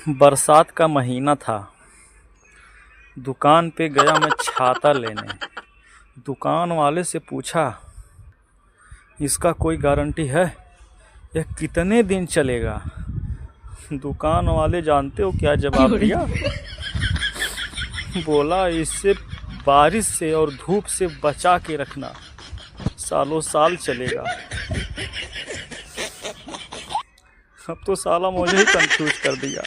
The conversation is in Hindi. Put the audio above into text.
बरसात का महीना था। दुकान पे गया मैं छाता लेने। दुकान वाले से पूछा, इसका कोई गारंटी है? यह कितने दिन चलेगा? दुकान वाले जानते हो क्या जवाब दिया? बोला, इससे बारिश से और धूप से बचा के रखना, सालों साल चलेगा। अब तो साला मुझे ही कंफ्यूज कर दिया।